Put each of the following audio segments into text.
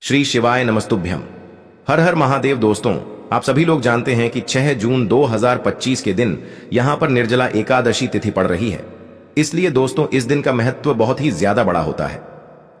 श्री शिवाय नमस्तुभ्यम। हर हर महादेव। दोस्तों, आप सभी लोग जानते हैं कि 6 जून 2025 के दिन यहां पर निर्जला एकादशी तिथि पड़ रही है। इसलिए दोस्तों, इस दिन का महत्व बहुत ही ज्यादा बड़ा होता है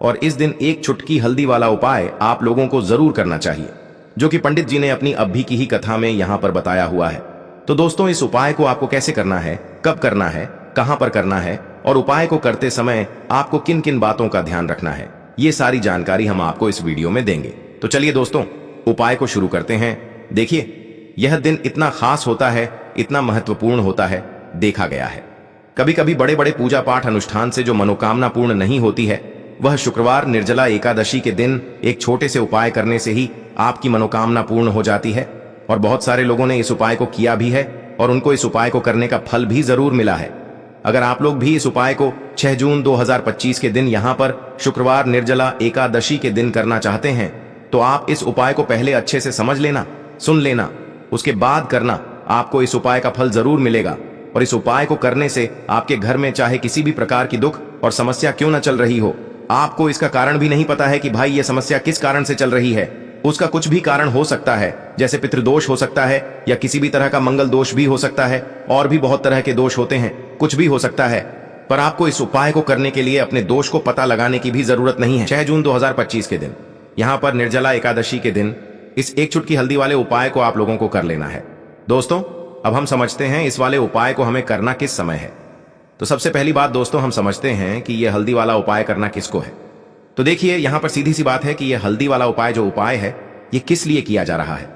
और इस दिन एक चुटकी हल्दी वाला उपाय आप लोगों को जरूर करना चाहिए, जो कि पंडित जी ने अपनी अभी की ही कथा में यहां पर बताया हुआ है। तो दोस्तों, इस उपाय को आपको कैसे करना है, कब करना है, कहां पर करना है और उपाय को करते समय आपको किन किन बातों का ध्यान रखना है, ये सारी जानकारी हम आपको इस वीडियो में देंगे। तो चलिए दोस्तों, उपाय को शुरू करते हैं। देखिए, यह दिन इतना खास होता है, इतना महत्वपूर्ण होता है, देखा गया है कभी कभी बड़े बड़े पूजा पाठ अनुष्ठान से जो मनोकामना पूर्ण नहीं होती है, वह शुक्रवार निर्जला एकादशी के दिन एक छोटे से उपाय करने से ही आपकी मनोकामना पूर्ण हो जाती है। और बहुत सारे लोगों ने इस उपाय को किया भी है और उनको इस उपाय को करने का फल भी जरूर मिला है। अगर आप लोग भी इस उपाय को 6 जून 2025 के दिन यहां पर शुक्रवार निर्जला एकादशी के दिन करना चाहते हैं, तो आप इस उपाय को पहले अच्छे से समझ लेना, सुन लेना, उसके बाद करना। आपको इस उपाय का फल जरूर मिलेगा और इस उपाय को करने से आपके घर में चाहे किसी भी प्रकार की दुख और समस्या क्यों न चल रही हो, आपको इसका कारण भी नहीं पता है कि भाई ये समस्या किस कारण से चल रही है, उसका कुछ भी कारण हो सकता है, जैसे पितृदोष हो सकता है या किसी भी तरह का मंगल दोष भी हो सकता है, और भी बहुत तरह के दोष होते हैं, कुछ भी हो सकता है। पर आपको इस उपाय को करने के लिए अपने दोष को पता लगाने की भी जरूरत नहीं है। 6 जून 2025 के दिन यहां पर निर्जला एकादशी के दिन इस एक चुटकी हल्दी वाले उपाय को आप लोगों को कर लेना है। दोस्तों, अब हम समझते हैं इस वाले उपाय को हमें करना किस समय है। तो सबसे पहली बात दोस्तों, हम समझते हैं कि यह हल्दी वाला उपाय करना किसको है। तो देखिए, यहां पर सीधी सी बात है कि यह हल्दी वाला उपाय जो उपाय है, ये किस लिए किया जा रहा है।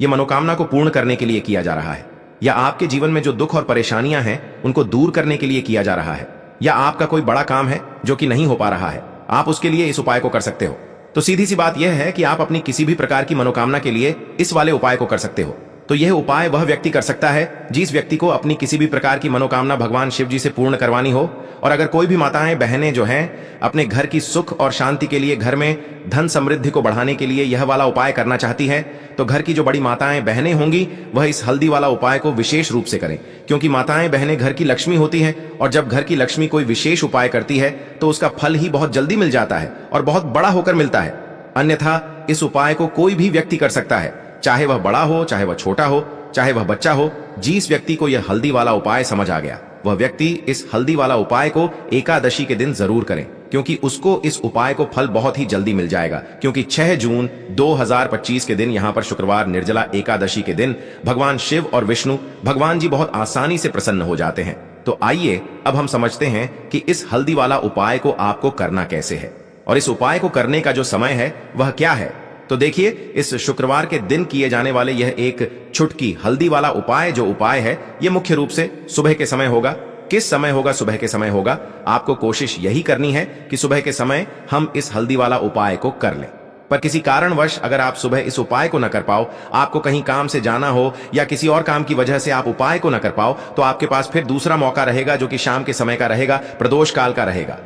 यह मनोकामना को पूर्ण करने के लिए किया जा रहा है, या आपके जीवन में जो दुख और परेशानियां हैं उनको दूर करने के लिए किया जा रहा है, या आपका कोई बड़ा काम है जो कि नहीं हो पा रहा है, आप उसके लिए इस उपाय को कर सकते हो। तो सीधी सी बात यह है कि आप अपनी किसी भी प्रकार की मनोकामना के लिए इस वाले उपाय को कर सकते हो। तो यह उपाय वह व्यक्ति कर सकता है जिस व्यक्ति को अपनी किसी भी प्रकार की मनोकामना भगवान शिव जी से पूर्ण करवानी हो। और अगर कोई भी माताएं बहनें जो हैं अपने घर की सुख और शांति के लिए, घर में धन समृद्धि को बढ़ाने के लिए यह वाला उपाय करना चाहती हैं, तो घर की जो बड़ी माताएं बहनें होंगी वह इस हल्दी वाला उपाय को विशेष रूप से करें, क्योंकि माताएं बहनें घर की लक्ष्मी होती हैं और जब घर की लक्ष्मी कोई विशेष उपाय करती है तो उसका फल ही बहुत जल्दी मिल जाता है और बहुत बड़ा होकर मिलता है। अन्यथा इस उपाय को कोई भी व्यक्ति कर सकता है, चाहे वह बड़ा हो, चाहे वह छोटा हो, चाहे वह बच्चा हो। जिस व्यक्ति को यह हल्दी वाला उपाय समझ आ गया, वह व्यक्ति इस हल्दी वाला उपाय को एकादशी के दिन जरूर करें, क्योंकि उसको इस उपाय को फल बहुत ही जल्दी मिल जाएगा। क्योंकि 6 जून 2025 के दिन यहां पर शुक्रवार निर्जला एकादशी के दिन भगवान शिव और विष्णु भगवान जी बहुत आसानी से प्रसन्न हो जाते हैं। तो आइए अब हम समझते हैं कि इस हल्दी वाला उपाय को आपको करना कैसे है और इस उपाय को करने का जो समय है वह क्या है। तो देखिए, इस शुक्रवार के दिन किए जाने वाले यह एक चुटकी हल्दी वाला उपाय जो उपाय है, यह मुख्य रूप से सुबह के समय होगा। किस समय होगा? सुबह के समय होगा। आपको कोशिश यही करनी है कि सुबह के समय हम इस हल्दी वाला उपाय को कर लें। पर किसी कारणवश अगर आप सुबह इस उपाय को न कर पाओ, आपको कहीं काम से जाना हो या किसी और काम की वजह से आप उपाय को न कर पाओ, तो आपके पास फिर दूसरा मौका रहेगा जो कि शाम के समय का रहेगा, प्रदोष काल का रहेगा।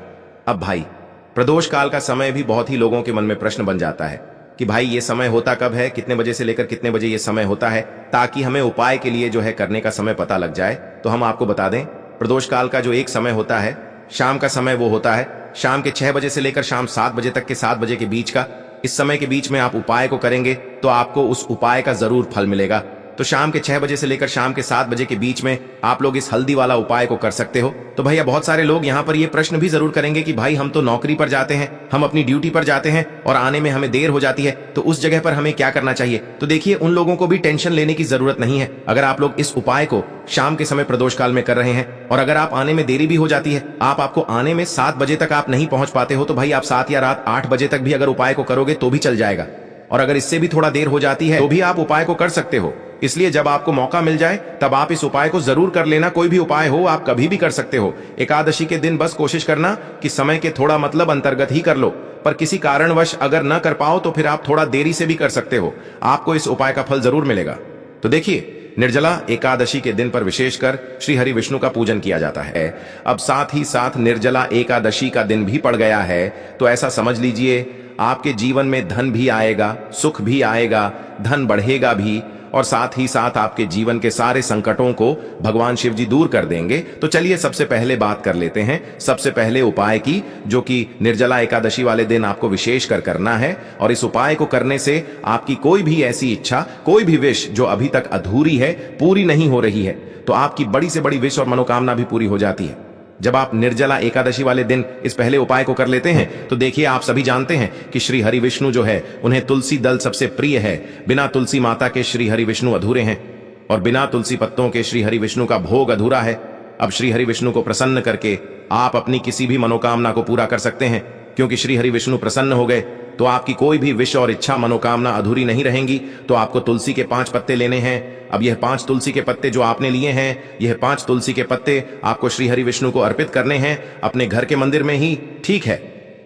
अब भाई, प्रदोष काल का समय भी बहुत ही लोगों के मन में प्रश्न बन जाता है कि भाई ये समय होता कब है, कितने बजे से लेकर कितने बजे ये समय होता है, ताकि हमें उपाय के लिए जो है करने का समय पता लग जाए। तो हम आपको बता दें, प्रदोष काल का जो एक समय होता है, शाम का समय, वो होता है शाम के 6 बजे से लेकर शाम 7 बजे तक के 7 बजे के बीच का। इस समय के बीच में आप उपाय को करेंगे तो आपको उस उपाय का जरूर फल मिलेगा। तो शाम के 6 बजे से लेकर शाम के 7 बजे के बीच में आप लोग इस हल्दी वाला उपाय को कर सकते हो। तो भैया, बहुत सारे लोग यहाँ पर ये प्रश्न भी जरूर करेंगे कि भाई हम तो नौकरी पर जाते हैं, हम अपनी ड्यूटी पर जाते हैं और आने में हमें देर हो जाती है, तो उस जगह पर हमें क्या करना चाहिए। तो देखिए, उन लोगों को भी टेंशन लेने की जरूरत नहीं है। अगर आप लोग इस उपाय को शाम के समय प्रदोष काल में कर रहे हैं और अगर आप आने में देरी भी हो जाती है, आपको आने में 7 बजे तक आप नहीं पहुंच पाते हो, तो भाई आप 7 या रात 8 बजे तक भी अगर उपाय को करोगे तो भी चल जाएगा। और अगर इससे भी थोड़ा देर हो जाती है तो भी आप उपाय को कर सकते हो। इसलिए जब आपको मौका मिल जाए तब आप इस उपाय को जरूर कर लेना। कोई भी उपाय हो, आप कभी भी कर सकते हो। एकादशी के दिन बस कोशिश करना कि समय के थोड़ा मतलब अंतर्गत ही कर लो। पर किसी कारणवश अगर न कर पाओ तो फिर आप थोड़ा देरी से भी कर सकते हो, आपको इस उपाय का फल जरूर मिलेगा। तो देखिए, निर्जला एकादशी के दिन पर विशेषकर श्री हरि विष्णु का पूजन किया जाता है। अब साथ ही साथ निर्जला एकादशी का दिन भी पड़ गया है, तो ऐसा समझ लीजिए आपके जीवन में धन भी आएगा, सुख भी आएगा, धन बढ़ेगा भी और साथ ही साथ आपके जीवन के सारे संकटों को भगवान शिव जी दूर कर देंगे। तो चलिए सबसे पहले बात कर लेते हैं सबसे पहले उपाय की, जो कि निर्जला एकादशी वाले दिन आपको विशेष कर करना है। और इस उपाय को करने से आपकी कोई भी ऐसी इच्छा, कोई भी विश जो अभी तक अधूरी है, पूरी नहीं हो रही है, तो आपकी बड़ी से बड़ी विश और मनोकामना भी पूरी हो जाती है जब आप निर्जला एकादशी वाले दिन इस पहले उपाय को कर लेते हैं। तो देखिए, आप सभी जानते हैं कि श्री हरि विष्णु जो है, उन्हें तुलसी दल सबसे प्रिय है। बिना तुलसी माता के श्री हरि विष्णु अधूरे हैं और बिना तुलसी पत्तों के श्री हरि विष्णु का भोग अधूरा है। अब श्री हरि विष्णु को प्रसन्न करके आप अपनी किसी भी मनोकामना को पूरा कर सकते हैं, क्योंकि श्री हरि विष्णु प्रसन्न हो गए तो आपकी कोई भी विश और इच्छा, मनोकामना अधूरी नहीं रहेंगी। तो आपको तुलसी के 5 पत्ते लेने हैं। अब यह 5 तुलसी के पत्ते जो आपने लिए हैं, यह 5 तुलसी के पत्ते आपको श्री हरि विष्णु को अर्पित करने हैं अपने घर के मंदिर में ही। ठीक है,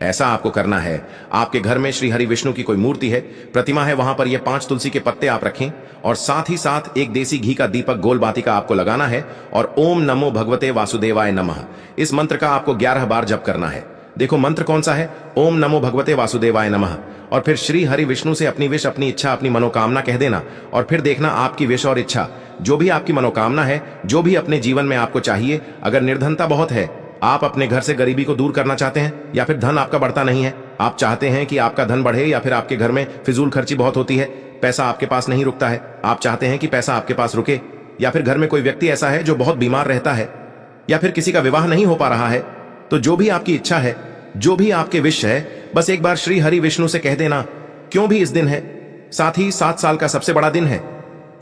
ऐसा आपको करना है। आपके घर में श्री हरि विष्णु की कोई मूर्ति है, प्रतिमा है, वहां पर यह 5 तुलसी के पत्ते आप रखें और साथ ही साथ एक देसी घी का दीपक गोल बाती का आपको लगाना है और ओम नमो भगवते वासुदेवाय नमः, इस मंत्र का आपको 11 बार जप करना है। देखो मंत्र कौन सा है, ओम नमो भगवते वासुदेवाय नमः। और फिर श्री हरि विष्णु से अपनी विश, अपनी इच्छा, अपनी मनोकामना कह देना और फिर देखना आपकी विश और इच्छा, जो भी आपकी मनोकामना है, जो भी अपने जीवन में आपको चाहिए। अगर निर्धनता बहुत है, आप अपने घर से गरीबी को दूर करना चाहते हैं, या फिर धन आपका बढ़ता नहीं है, आप चाहते हैं कि आपका धन बढ़े, या फिर आपके घर में फिजूल खर्ची बहुत होती है, पैसा आपके पास नहीं रुकता है, आप चाहते हैं कि पैसा आपके पास रुके, या फिर घर में कोई व्यक्ति ऐसा है जो बहुत बीमार रहता है, या फिर किसी का विवाह नहीं हो पा रहा है, तो जो भी आपकी इच्छा है, जो भी आपके विश है, बस एक बार श्री हरि विष्णु से कह देना। क्यों भी इस दिन है, साथ ही 7 साल का सबसे बड़ा दिन है।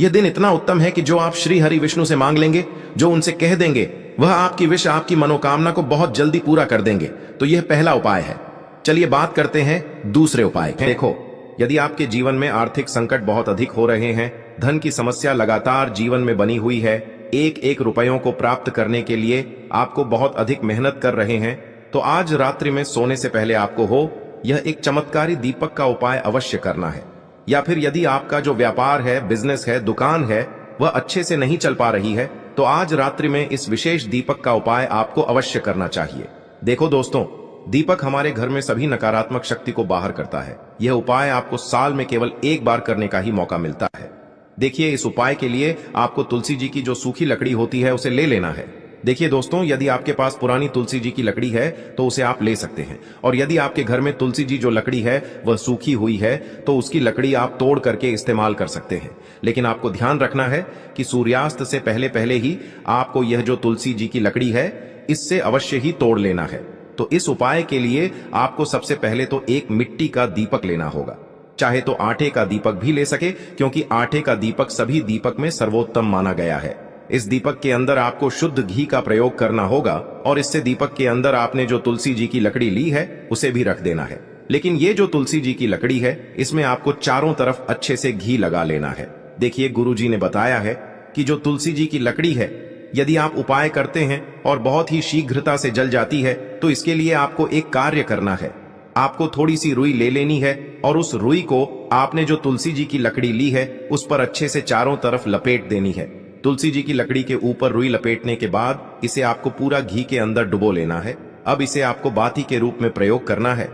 यह दिन इतना उत्तम है कि जो आप श्री हरि विष्णु से मांग लेंगे, जो उनसे कह देंगे, वह आपकी विश, आपकी मनोकामना को बहुत जल्दी पूरा कर देंगे। तो यह पहला उपाय है। चलिए बात करते हैं दूसरे उपाय की। देखो, यदि आपके जीवन में आर्थिक संकट बहुत अधिक हो रहे हैं, धन की समस्या लगातार जीवन में बनी हुई है, एक एक रुपयों को प्राप्त करने के लिए आपको बहुत अधिक मेहनत कर रहे हैं, तो आज रात्रि में सोने से पहले आपको हो यह एक चमत्कारी दीपक का उपाय अवश्य करना है। या फिर यदि आपका जो व्यापार है, बिजनेस है, दुकान है, वह अच्छे से नहीं चल पा रही है, तो आज रात्रि में इस विशेष दीपक का उपाय आपको अवश्य करना चाहिए। देखो दोस्तों, दीपक हमारे घर में सभी नकारात्मक शक्ति को बाहर करता है। यह उपाय आपको साल में केवल एक बार करने का ही मौका मिलता है। देखिए, इस उपाय के लिए आपको तुलसी जी की जो सूखी लकड़ी होती है उसे ले लेना है। देखिए दोस्तों, यदि आपके पास पुरानी तुलसी जी की लकड़ी है तो उसे आप ले सकते हैं, और यदि आपके घर में तुलसी जी जो लकड़ी है वह सूखी हुई है तो उसकी लकड़ी आप तोड़ करके इस्तेमाल कर सकते हैं। लेकिन आपको ध्यान रखना है कि सूर्यास्त से पहले पहले ही आपको यह जो तुलसी जी की लकड़ी है, इससे अवश्य ही तोड़ लेना है। तो इस उपाय के लिए आपको सबसे पहले तो एक मिट्टी का दीपक लेना होगा, चाहे तो आटे का दीपक भी ले सके, क्योंकि आटे का दीपक सभी दीपक में सर्वोत्तम माना गया है। इस दीपक के अंदर आपको शुद्ध घी का प्रयोग करना होगा और इससे दीपक के अंदर आपने जो तुलसी जी की लकड़ी ली है उसे भी रख देना है। लेकिन ये जो तुलसी जी की लकड़ी है, इसमें आपको चारों तरफ अच्छे से घी लगा लेना है। देखिए, गुरु जी ने बताया है कि जो तुलसी जी की लकड़ी है, यदि आप उपाय करते हैं और बहुत ही शीघ्रता से जल जाती है, तो इसके लिए आपको एक कार्य करना है। आपको थोड़ी सी रुई ले लेनी है और उस रुई को आपने जो तुलसी जी की लकड़ी ली है उस पर अच्छे से चारों तरफ लपेट देनी है। तुलसी जी की लकड़ी के ऊपर रुई लपेटने के बाद इसे आपको पूरा घी के अंदर डुबो लेना है। अब इसे आपको बाती के रूप में प्रयोग करना है।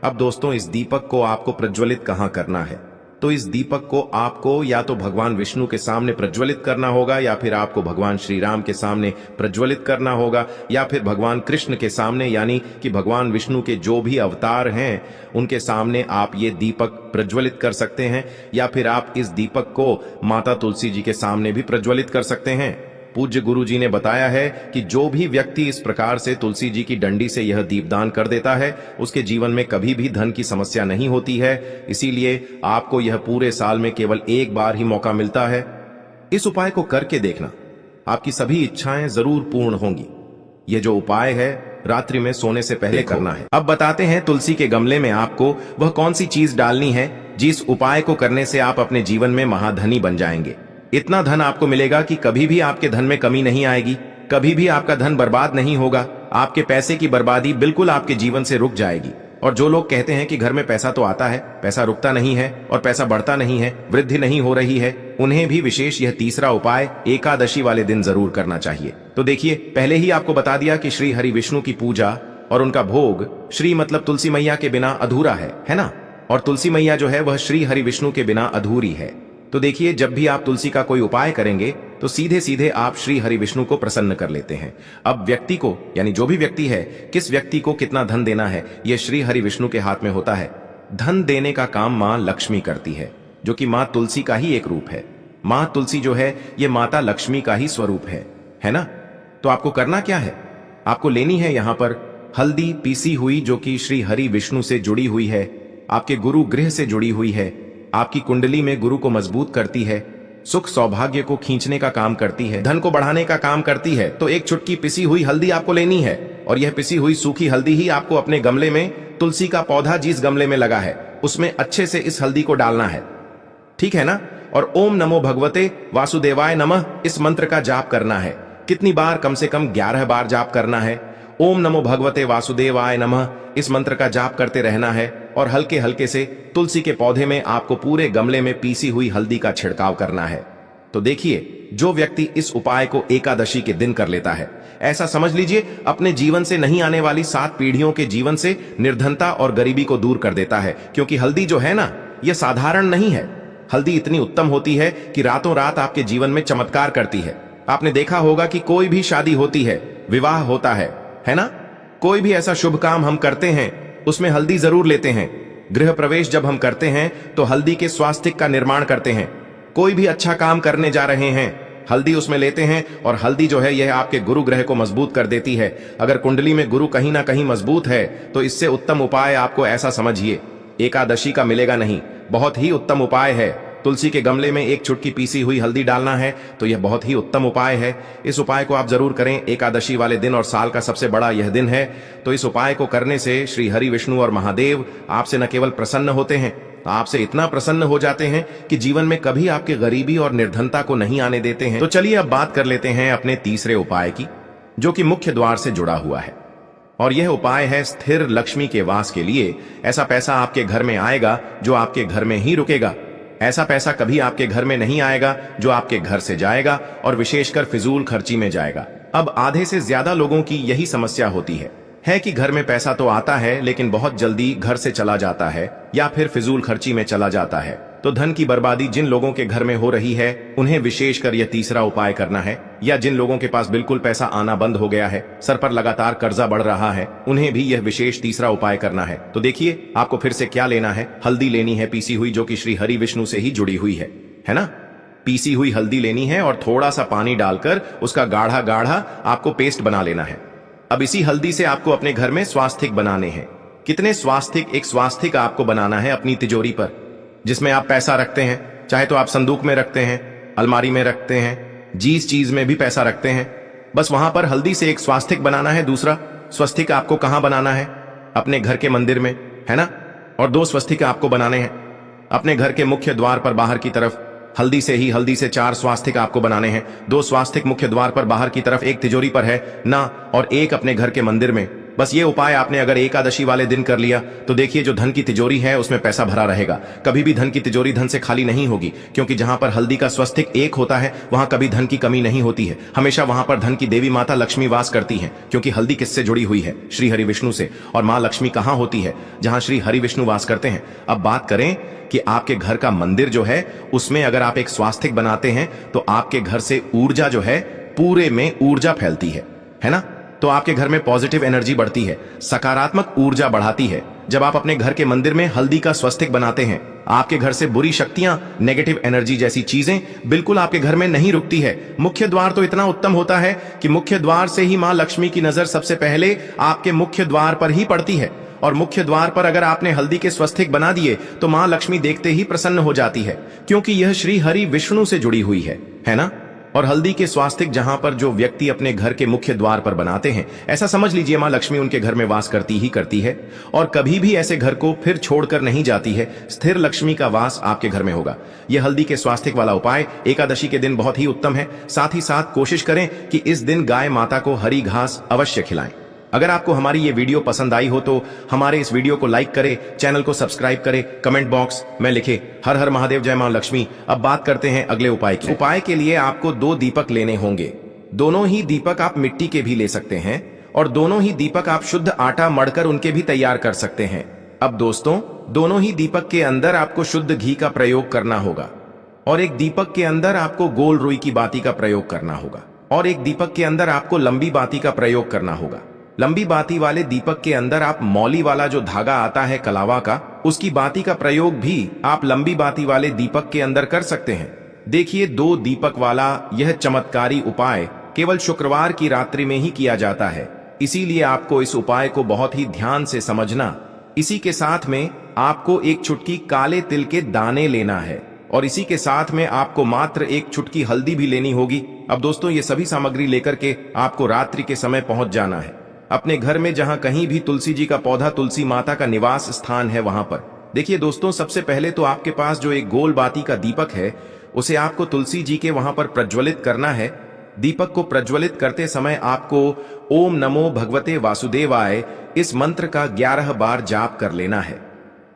अब दोस्तों, इस दीपक को आपको प्रज्वलित कहाँ करना है? तो इस दीपक को आपको या तो भगवान विष्णु के सामने प्रज्वलित करना होगा, या फिर आपको भगवान श्री राम के सामने प्रज्वलित करना होगा, या फिर भगवान कृष्ण के सामने, यानी कि भगवान विष्णु के जो भी अवतार हैं उनके सामने आप ये दीपक प्रज्वलित कर सकते हैं। या फिर आप इस दीपक को माता तुलसी जी के सामने भी प्रज्वलित कर सकते हैं। पूज्य गुरु जी ने बताया है कि जो भी व्यक्ति इस प्रकार से तुलसी जी की डंडी से यह दीपदान कर देता है, उसके जीवन में कभी भी धन की समस्या नहीं होती है। इसीलिए आपको यह पूरे साल में केवल एक बार ही मौका मिलता है। इस उपाय को करके देखना, आपकी सभी इच्छाएं जरूर पूर्ण होंगी। यह जो उपाय है रात्रि में सोने से पहले करना है। अब बताते हैं तुलसी के गमले में आपको वह कौन सी चीज डालनी है जिस उपाय को करने से आप अपने जीवन में महाधनी बन जाएंगे। इतना धन आपको मिलेगा कि कभी भी आपके धन में कमी नहीं आएगी, कभी भी आपका धन बर्बाद नहीं होगा। आपके पैसे की बर्बादी बिल्कुल आपके जीवन से रुक जाएगी। और जो लोग कहते हैं कि घर में पैसा तो आता है, पैसा रुकता नहीं है और पैसा बढ़ता नहीं है, वृद्धि नहीं हो रही है, उन्हें भी विशेष यह तीसरा उपाय एकादशी वाले दिन जरूर करना चाहिए। तो देखिए, पहले ही आपको बता दिया कि श्री हरि विष्णु की पूजा और उनका भोग श्री मतलब तुलसी मैया के बिना अधूरा है ना? और तुलसी मैया जो है वह श्री हरि विष्णु के बिना अधूरी है। तो देखिए, जब भी आप तुलसी का कोई उपाय करेंगे तो सीधे सीधे आप श्री हरि विष्णु को प्रसन्न कर लेते हैं। अब व्यक्ति को, यानी जो भी व्यक्ति है, किस व्यक्ति को कितना धन देना है, यह श्री हरि विष्णु के हाथ में होता है। धन देने का काम मां लक्ष्मी करती है, जो कि मां तुलसी का ही एक रूप है। मां तुलसी जो है, यह माता लक्ष्मी का ही स्वरूप है ना। तो आपको करना क्या है, आपको लेनी है यहां पर हल्दी पीसी हुई, जो कि श्री हरि विष्णु से जुड़ी हुई है, आपके गुरु गृह से जुड़ी हुई है, आपकी कुंडली में गुरु को मजबूत करती है, सुख सौभाग्य को खींचने का काम करती है, धन को बढ़ाने का काम करती है। तो एक चुटकी पिसी हुई हल्दी आपको लेनी है, और यह पिसी हुई सूखी हल्दी ही आपको अपने गमले में, तुलसी का पौधा जिस गमले में लगा है उसमें अच्छे से इस हल्दी को डालना है, ठीक है ना। और ओम नमो भगवते वासुदेवाय नमः इस मंत्र का जाप करना है। कितनी बार, कम से कम 11 बार जाप करना है। ओम नमो भगवते वासुदेवाय नमः इस मंत्र का जाप करते रहना है, और हल्के हल्के से तुलसी के पौधे में आपको पूरे गमले में पीसी हुई हल्दी का छिड़काव करना है। तो देखिए, जो व्यक्ति इस उपाय को एकादशी के दिन कर लेता है, ऐसा समझ लीजिए अपने जीवन से नहीं आने वाली 7 पीढ़ियों के जीवन से निर्धनता और गरीबी को दूर कर देता है। क्योंकि हल्दी जो है ना, यह साधारण नहीं है। हल्दी इतनी उत्तम होती है कि रातों रात आपके जीवन में चमत्कार करती है। आपने देखा होगा कि कोई भी शादी होती है, विवाह होता है ना, कोई भी ऐसा शुभ काम हम करते हैं उसमें हल्दी जरूर लेते हैं। गृह प्रवेश जब हम करते हैं तो हल्दी के स्वास्तिक का निर्माण करते हैं। कोई भी अच्छा काम करने जा रहे हैं, हल्दी उसमें लेते हैं, और हल्दी जो है यह आपके गुरु ग्रह को मजबूत कर देती है। अगर कुंडली में गुरु कहीं ना कहीं मजबूत है तो इससे उत्तम उपाय आपको ऐसा समझिए एकादशी का मिलेगा नहीं। बहुत ही उत्तम उपाय है। तुलसी के गमले में एक चुटकी पीसी हुई हल्दी डालना है, तो यह बहुत ही उत्तम उपाय है। इस उपाय को आप जरूर करें एकादशी वाले दिन, और साल का सबसे बड़ा यह दिन है। तो इस उपाय को करने से श्री हरि विष्णु और महादेव आपसे न केवल प्रसन्न होते हैं, आपसे इतना प्रसन्न हो जाते हैं कि जीवन में कभी आपके गरीबी और निर्धनता को नहीं आने देते हैं। तो चलिए अब बात कर लेते हैं अपने तीसरे उपाय की, जो कि मुख्य द्वार से जुड़ा हुआ है। और यह उपाय है स्थिर लक्ष्मी के वास के लिए। ऐसा पैसा आपके घर में आएगा जो आपके घर में ही रुकेगा। ऐसा पैसा कभी आपके घर में नहीं आएगा जो आपके घर से जाएगा, और विशेषकर फिजूल खर्ची में जाएगा। अब आधे से ज्यादा लोगों की यही समस्या होती है कि घर में पैसा तो आता है लेकिन बहुत जल्दी घर से चला जाता है, या फिर फिजूल खर्ची में चला जाता है। तो धन की बर्बादी जिन लोगों के घर में हो रही है उन्हें विशेषकर यह तीसरा उपाय करना है। या जिन लोगों के पास बिल्कुल पैसा आना बंद हो गया है, सर पर लगातार कर्जा बढ़ रहा है, उन्हें भी यह विशेष तीसरा उपाय करना है। तो देखिए, आपको फिर से क्या लेना है, हल्दी लेनी है पीसी हुई, जो कि श्री हरि विष्णु से ही जुड़ी हुई है ना। पीसी हुई हल्दी लेनी है और थोड़ा सा पानी डालकर उसका गाढ़ा गाढ़ा आपको पेस्ट बना लेना है। अब इसी हल्दी से आपको अपने घर में स्वास्तिक बनाने हैं। कितने स्वास्तिक? एक स्वास्तिक आपको बनाना है अपनी तिजोरी पर, जिसमें आप पैसा रखते हैं। चाहे तो आप संदूक में रखते हैं, अलमारी में रखते हैं, जिस चीज में भी पैसा रखते हैं, बस वहां पर हल्दी से एक स्वास्तिक बनाना है। दूसरा स्वस्तिक आपको कहां बनाना है? अपने घर के मंदिर में, है ना। और 2 स्वस्तिक आपको बनाने हैं अपने घर के मुख्य द्वार पर बाहर की तरफ। हल्दी से 4 स्वास्तिक आपको बनाने हैं। 2 स्वास्तिक मुख्य द्वार पर बाहर की तरफ, एक तिजोरी पर है ना, और एक अपने घर के मंदिर में। बस ये उपाय आपने अगर एकादशी वाले दिन कर लिया तो देखिए, जो धन की तिजोरी है उसमें पैसा भरा रहेगा। कभी भी धन की तिजोरी धन से खाली नहीं होगी, क्योंकि जहां पर हल्दी का स्वस्तिक एक होता है वहां कभी धन की कमी नहीं होती है। हमेशा वहां पर धन की देवी माता लक्ष्मी वास करती हैं, क्योंकि हल्दी किससे जुड़ी हुई है? श्री हरि विष्णु से। और मां लक्ष्मी कहां होती है? जहां श्री हरि विष्णु वास करते हैं। अब बात करें कि आपके घर का मंदिर जो है उसमें अगर आप एक स्वास्तिक बनाते हैं तो आपके घर से ऊर्जा जो है, पूरे में ऊर्जा फैलती है ना। तो आपके घर में पॉजिटिव एनर्जी बढ़ती है, सकारात्मक ऊर्जा बढ़ाती है। जब आप अपने घर के मंदिर में हल्दी का स्वस्तिक बनाते हैं, आपके घर से बुरी शक्तियां, नेगेटिव एनर्जी जैसी चीजें बिल्कुल आपके घर में नहीं रुकती है। मुख्य द्वार तो इतना उत्तम होता है कि मुख्य द्वार से ही मां लक्ष्मी की नजर सबसे पहले आपके मुख्य द्वार पर ही पड़ती है। और मुख्य द्वार पर अगर आपने हल्दी के स्वस्तिक बना दिए तो मां लक्ष्मी देखते ही प्रसन्न हो जाती है, क्योंकि यह श्री हरि विष्णु से जुड़ी हुई है ना। और हल्दी के स्वास्तिक जहां पर जो व्यक्ति अपने घर के मुख्य द्वार पर बनाते हैं, ऐसा समझ लीजिए मां लक्ष्मी उनके घर में वास करती ही करती है, और कभी भी ऐसे घर को फिर छोड़कर नहीं जाती है। स्थिर लक्ष्मी का वास आपके घर में होगा। यह हल्दी के स्वास्तिक वाला उपाय एकादशी के दिन बहुत ही उत्तम है। साथ ही साथ कोशिश करें कि इस दिन गाय माता को हरी घास अवश्य खिलाएं। अगर आपको हमारी ये वीडियो पसंद आई हो तो हमारे इस वीडियो को लाइक करें, चैनल को सब्सक्राइब करें, कमेंट बॉक्स में लिखे हर हर महादेव जय मां लक्ष्मी। अब बात करते हैं अगले उपाय की। उपाय के लिए आपको 2 दीपक लेने होंगे। दोनों ही दीपक आप मिट्टी के भी ले सकते हैं, और दोनों ही दीपक आप शुद्ध आटा मढ़कर उनके भी तैयार कर सकते हैं। अब दोस्तों, दोनों ही दीपक के अंदर आपको शुद्ध घी का प्रयोग करना होगा, और एक दीपक के अंदर आपको गोल रुई की बाती का प्रयोग करना होगा, और एक दीपक के अंदर आपको लंबी बाती का प्रयोग करना होगा। लंबी बाती वाले दीपक के अंदर आप मौली वाला जो धागा आता है कलावा का, उसकी बाती का प्रयोग भी आप लंबी बाती वाले दीपक के अंदर कर सकते हैं। देखिए, 2 दीपक वाला यह चमत्कारी उपाय केवल शुक्रवार की रात्रि में ही किया जाता है, इसीलिए आपको इस उपाय को बहुत ही ध्यान से समझना। इसी के साथ में आपको एक चुटकी काले तिल के दाने लेना है, और इसी के साथ में आपको मात्र एक चुटकी हल्दी भी लेनी होगी। अब दोस्तों, ये सभी सामग्री लेकर के आपको रात्रि के समय पहुंच जाना है अपने घर में, जहां कहीं भी तुलसी जी का पौधा, तुलसी माता का निवास स्थान है, वहां पर। देखिए दोस्तों, सबसे पहले तो आपके पास जो एक गोल बाती का दीपक है, उसे आपको तुलसी जी के वहां पर प्रज्वलित करना है। दीपक को प्रज्वलित करते समय आपको ओम नमो भगवते वासुदेवाय इस मंत्र का 11 बार जाप कर लेना है।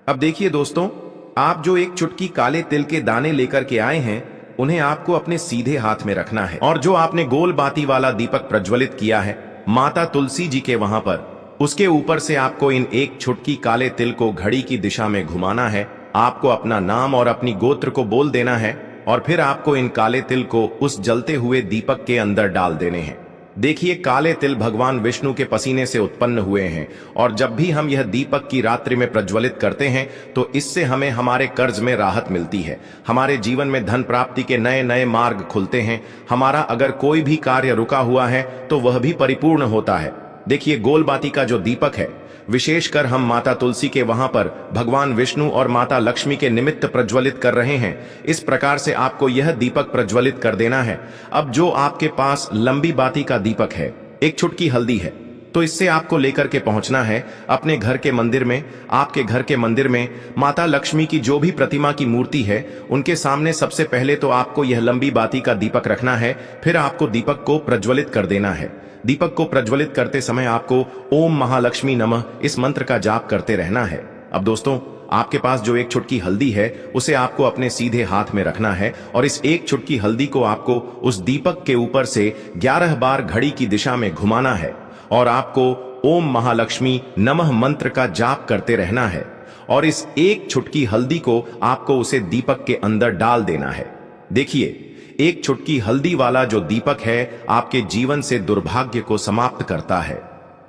अब देखिए दोस्तों, आप जो एक चुटकी काले तिल के दाने लेकर के आए हैं, उन्हें आपको अपने सीधे हाथ में रखना है, और जो आपने गोल बाती वाला दीपक प्रज्वलित किया है माता तुलसी जी के वहां पर, उसके ऊपर से आपको इन एक चुटकी काले तिल को घड़ी की दिशा में घुमाना है। आपको अपना नाम और अपनी गोत्र को बोल देना है, और फिर आपको इन काले तिल को उस जलते हुए दीपक के अंदर डाल देने हैं। देखिए, काले तिल भगवान विष्णु के पसीने से उत्पन्न हुए हैं, और जब भी हम यह दीपक की रात्रि में प्रज्वलित करते हैं तो इससे हमें हमारे कर्ज में राहत मिलती है, हमारे जीवन में धन प्राप्ति के नए नए मार्ग खुलते हैं, हमारा अगर कोई भी कार्य रुका हुआ है तो वह भी परिपूर्ण होता है। देखिए, गोल बाती का जो दीपक है, विशेषकर हम माता तुलसी के वहां पर भगवान विष्णु और माता लक्ष्मी के निमित्त प्रज्वलित कर रहे हैं। इस प्रकार से आपको यह दीपक प्रज्वलित कर देना है। अब जो आपके पास लंबी बाती का दीपक है, एक चुटकी हल्दी है, तो इससे आपको लेकर के पहुंचना है अपने घर के मंदिर में। आपके घर के मंदिर में माता लक्ष्मी की जो भी प्रतिमा की मूर्ति है, उनके सामने सबसे पहले तो आपको यह लंबी बाती का दीपक रखना है, फिर आपको दीपक को प्रज्वलित कर देना है। दीपक को प्रज्वलित करते समय आपको ओम महालक्ष्मी नमः इस मंत्र का जाप करते रहना है। अब दोस्तों, आपके पास जो एक चुटकी हल्दी है, उसे आपको अपने सीधे हाथ में रखना है, और इस एक चुटकी हल्दी को आपको उस दीपक के ऊपर से 11 बार घड़ी की दिशा में घुमाना है, और आपको ओम महालक्ष्मी नमः मंत्र का जाप करते रहना है, और इस एक चुटकी हल्दी को आपको उसे दीपक के अंदर डाल देना है। देखिए, एक चुटकी हल्दी वाला जो दीपक है आपके जीवन से दुर्भाग्य को समाप्त करता है,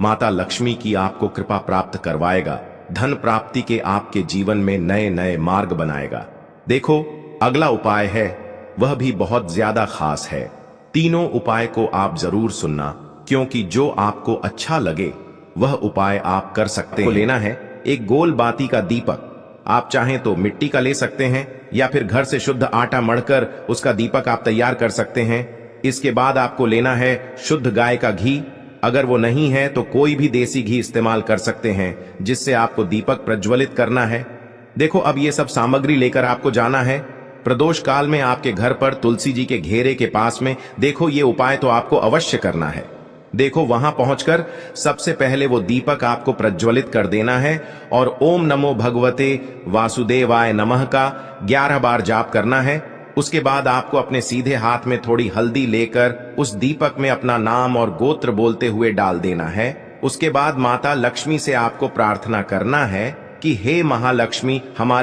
माता लक्ष्मी की आपको कृपा प्राप्त करवाएगा, धन प्राप्ति के आपके जीवन में नए नए मार्ग बनाएगा। देखो, अगला उपाय है, वह भी बहुत ज्यादा खास है। तीनों उपाय को आप जरूर सुनना, क्योंकि जो आपको अच्छा लगे वह उपाय आप कर सकते हैं। लेना है एक गोल बाती का दीपक, आप चाहें तो मिट्टी का ले सकते हैं, या फिर घर से शुद्ध आटा मढ़कर उसका दीपक आप तैयार कर सकते हैं। इसके बाद आपको लेना है शुद्ध गाय का घी, अगर वो नहीं है तो कोई भी देसी घी इस्तेमाल कर सकते हैं, जिससे आपको दीपक प्रज्वलित करना है। देखो, अब ये सब सामग्री लेकर आपको जाना है प्रदोष काल में आपके घर पर तुलसी जी के घेरे के पास में। देखो, ये उपाय तो आपको अवश्य करना है। देखो, वहां पहुंचकर सबसे पहले वो दीपक आपको प्रज्वलित कर देना है, और ओम नमो भगवते वासुदेवाय नमः का 11 बार जाप करना है। उसके बाद आपको अपने सीधे हाथ में थोड़ी हल्दी लेकर उस दीपक में अपना नाम और गोत्र बोलते हुए डाल देना है। उसके बाद माता लक्ष्मी से आपको प्रार्थना करना है कि हे महालक्ष्मी, हमारे